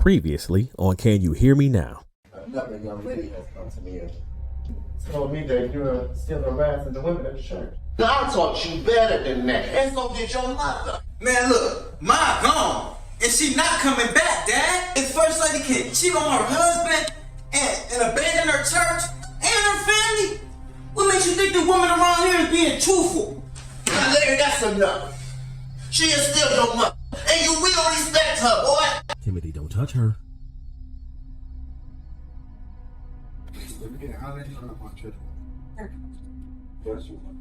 Previously on Can You Hear Me Now? Another young lady has come to me and told me that you're still harassing the women at the church. I taught you better than that, and so did your mother. Man, look, Ma gone, and she not coming back, Dad. If First Lady can cheat on her husband and abandon her church and her family, what makes you think the woman around here is being truthful? Now, Larry, that's enough. She is still your mother, and you will respect her, boy. Timothy, don't touch her. I'll let you know my trip. Yes, you will.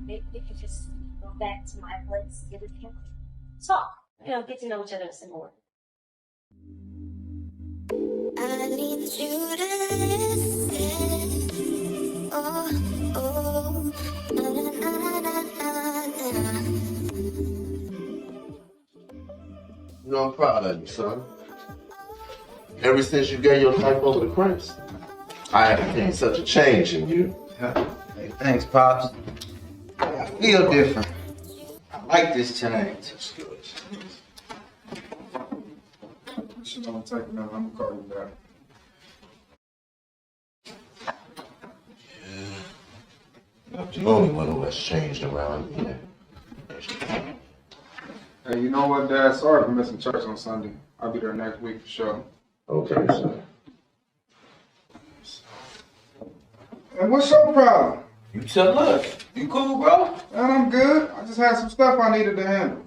Maybe we could just go back to my place, get a talk, get to know each other some more. I need you to listen. Oh, oh, na na na na na. You know, I'm proud of you, son. Ever since you gave your life over to Christ, I have seen such a change in you. Hey, thanks, Pops. I feel different. I like this change. Shit, don't take me. I'm gonna call you back. You're the only one who has changed around here. Hey, you know what, Dad? Sorry for missing church on Sunday. I'll be there next week for sure. Okay, son. And what's your problem? You took look. You cool, bro? Man, I'm good. I just had some stuff I needed to handle.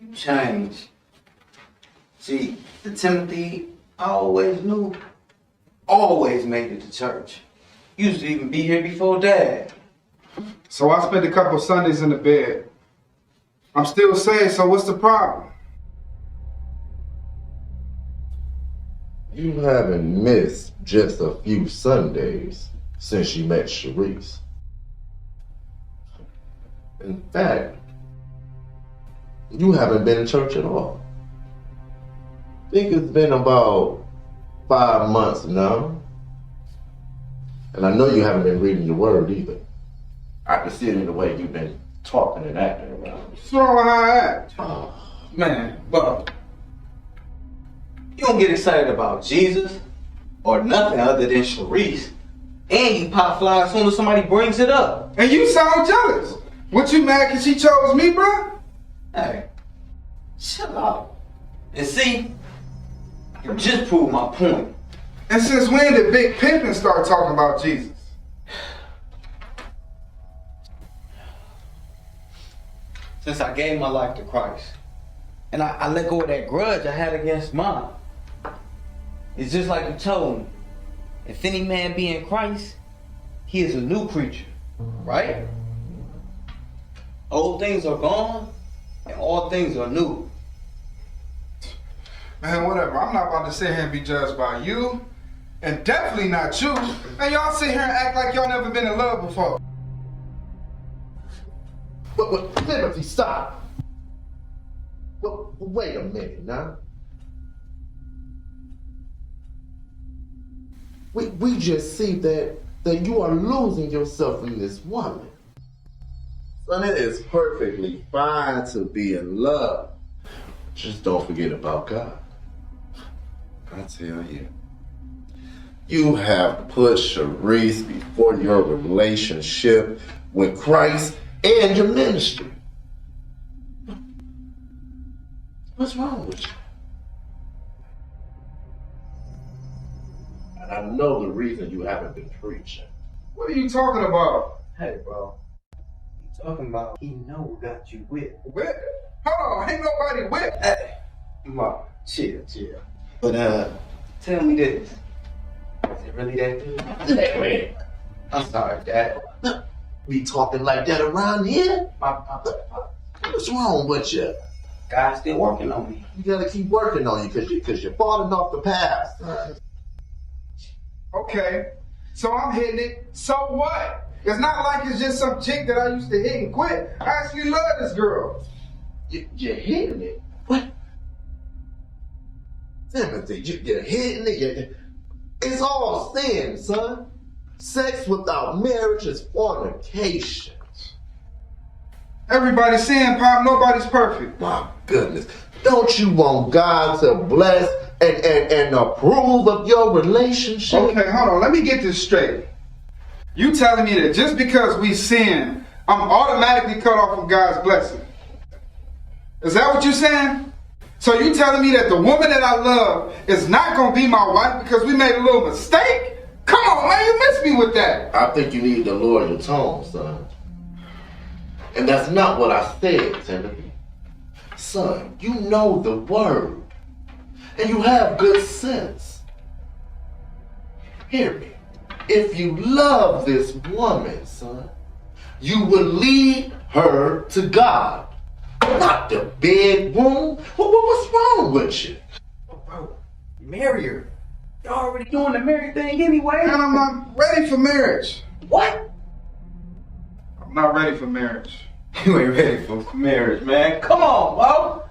You changed. See, the Timothy I always knew always made it to church. Used to even be here before Dad. So I spent a couple Sundays in the bed. I'm still saying, so what's the problem? You haven't missed just a few Sundays since you met Sharice. In fact, you haven't been in church at all. I think it's been about 5 months now. And I know you haven't been reading your word either. I can see it in the way you've been talking and acting around. What's wrong with how I act? Oh, Man, bro. You don't get excited about Jesus or nothing other than Sharice. And you pop fly as soon as somebody brings it up. And you sound jealous. What, you mad because she chose me, bro? Hey, shut up. And see, you just proved my point. And since when did Big Pimpin' start talking about Jesus? Since I gave my life to Christ. And I let go of that grudge I had against Mom. It's just like you told me. If any man be in Christ, he is a new creature. Right? Old things are gone, and all things are new. Man, whatever. I'm not about to sit here and be judged by you. And definitely not you. And y'all sit here and act like y'all never been in love before. but Timothy, stop. But wait a minute now. We just see that you are losing yourself in this woman. Son, it is perfectly fine to be in love. Just don't forget about God. I tell you. You have put Sharice before your relationship with Christ and your ministry. What's wrong with you? And I know the reason you haven't been preaching. What are you talking about? Hey, bro. You talking about he know who got you whipped. Whip? Hold on, ain't nobody whip. Hey, Mom, chill. But, tell me this. Is it really that good? Larry, I'm sorry, Dad. be talking like that around here? My What's wrong with you? God's still working on me. You gotta keep working on you because you're falling off the path. Okay, so I'm hitting it. So what? It's not like it's just some chick that I used to hit and quit. I actually love this girl. You're hitting it? What? Timothy, you're hitting it. It's all sin, son. Sex without marriage is fornication. Everybody's saying, Pop, nobody's perfect. My goodness. Don't you want God to bless and approve of your relationship? Okay, hold on. Let me get this straight. You telling me that just because we sin, I'm automatically cut off from God's blessing? Is that what you're saying? So you telling me that the woman that I love is not going to be my wife because we made a little mistake? Come on, man, you missed me with that. I think you need to lower your tone, son. And that's not what I said, Timothy. Son, you know the word. And you have good sense. Hear me. If you love this woman, son, you will lead her to God. Not the bedroom. What's wrong with you? Bro, marry her. You're already doing the married thing anyway. Man, I'm not ready for marriage. What? I'm not ready for marriage. You ain't ready for marriage, man. Come on, bro.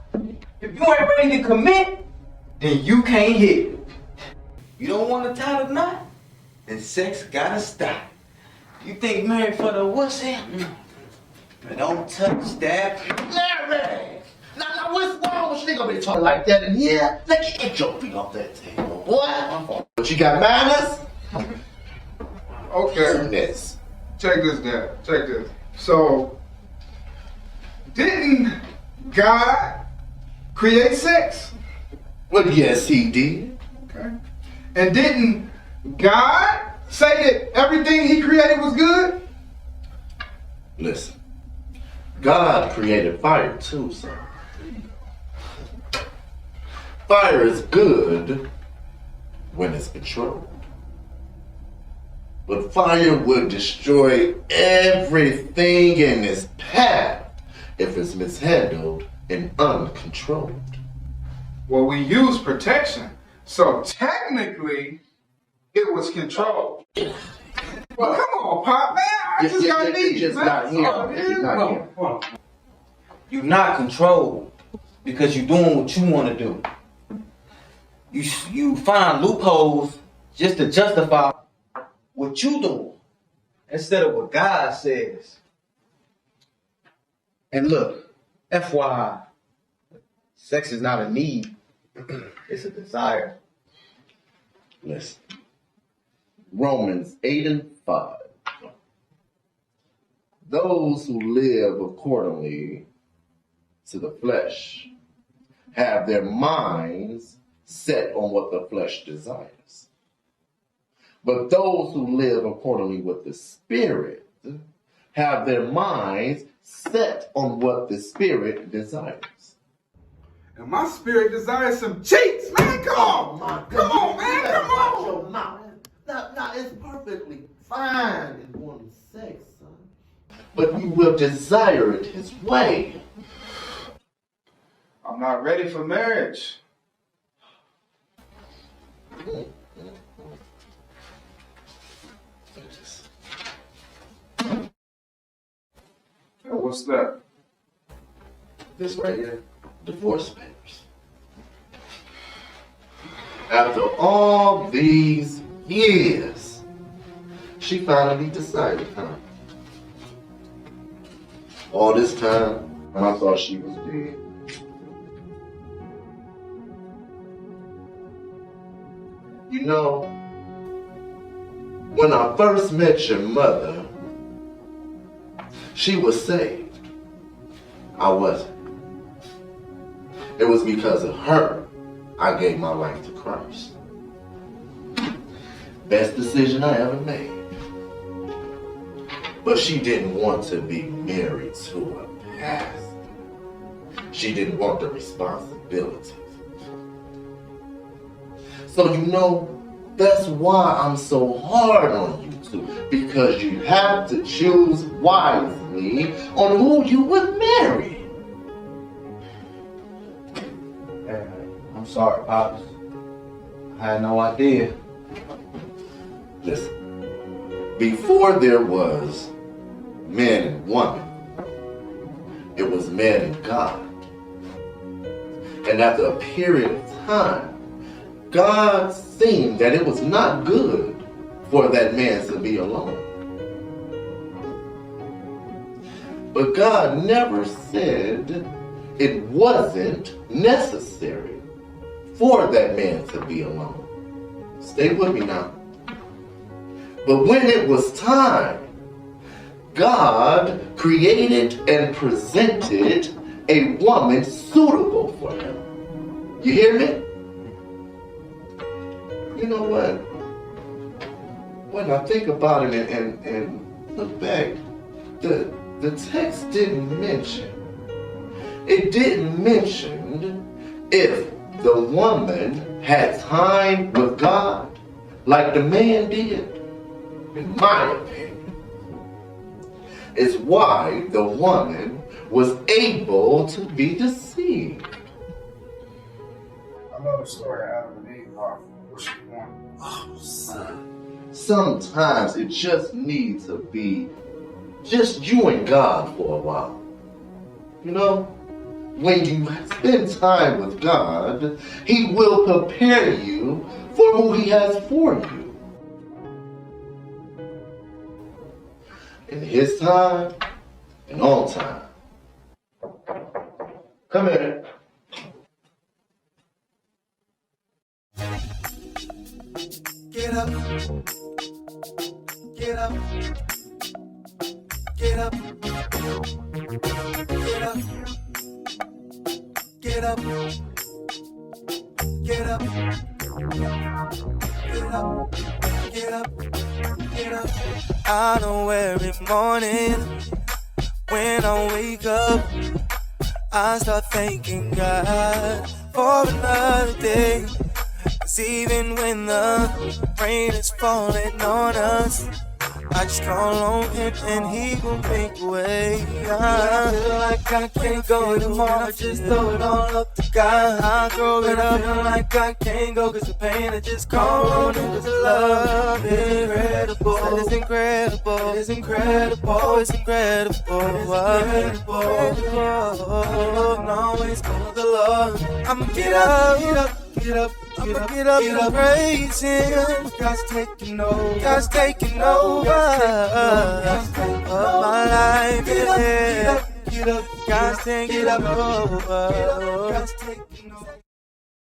If you ain't ready to commit, then you can't hit. You don't want to tie the knot, then sex gotta stop. You think married for the wussy? But don't touch that. Larry! Now what's wrong with you? They gonna be talking like that in here? Let you get your feet off that table, boy. But you got manners? Okay. Goodness. Check this, Dad. Check this. So, didn't God create sex? Well, yes, he did. Okay. And didn't God say that everything he created was good? Listen. God created fire too, son. Fire is good when it's controlled. But fire will destroy everything in its path if it's mishandled and uncontrolled. Well, we use protection. So technically, it was controlled. Well, come on, Pop, man. I just got these. Just not here. It's not here. You're not controlled because you're doing what you want to do. You find loopholes just to justify what you doing instead of what God says. And look, FYI, sex is not a need, it's a desire. Listen. Romans 8:5. Those who live accordingly to the flesh have their minds set on what the flesh desires. But those who live accordingly with the Spirit have their minds set on what the Spirit desires. And my spirit desires some cheeks, man. Come on. Come on, man. Come on. Your mouth. Now, it's perfectly fine in wanting sex, son. But you will desire it his way. I'm not ready for marriage. What's that? This right here, divorce papers. After all these years, she finally decided, huh? All this time, I thought she was dead. You know, when I first met your mother, she was saved. I wasn't. It was because of her I gave my life to Christ. Best decision I ever made. But she didn't want to be married to a pastor. She didn't want the responsibilities. So you know, that's why I'm so hard on you two. Because you have to choose wisely on who you would marry. I'm sorry, Pops. I had no idea. Listen, before there was man and woman, it was man and God. And after a period of time, God seen that it was not good for that man to be alone. But God never said it wasn't necessary for that man to be alone. Stay with me now. But when it was time, God created and presented a woman suitable for him. You hear me? You know what? When I think about it and look back, the text didn't mention. It didn't mention if the woman had time with God like the man did. In my opinion, is why the woman was able to be deceived. I love the story of Adam and Eve. What she want? Oh, son. Sometimes it just needs to be just you and God for a while. You know, when you spend time with God, He will prepare you for who He has for you. In His time and on time. Come here. Get up. Get up. Get up. Get up. Get up. Get up. Get up. Get up. Get up. I know every morning when I wake up, I start thanking God for another day. 'Cause even when the rain is falling on us, I just call on Him and He will make a way. I feel like I can't go tomorrow, just throw it all up to God. I throw it up, feel like I can't go 'cause the pain, I just call on Him 'cause the love is incredible. It's incredible, it's incredible, it's incredible, it's incredible. And always call the Lord. I'ma get up, get up. Get up, I'ma get up and praise Him. God's taking over, God's taking over of my life. Get up, get up, God's taking over. God's taking over.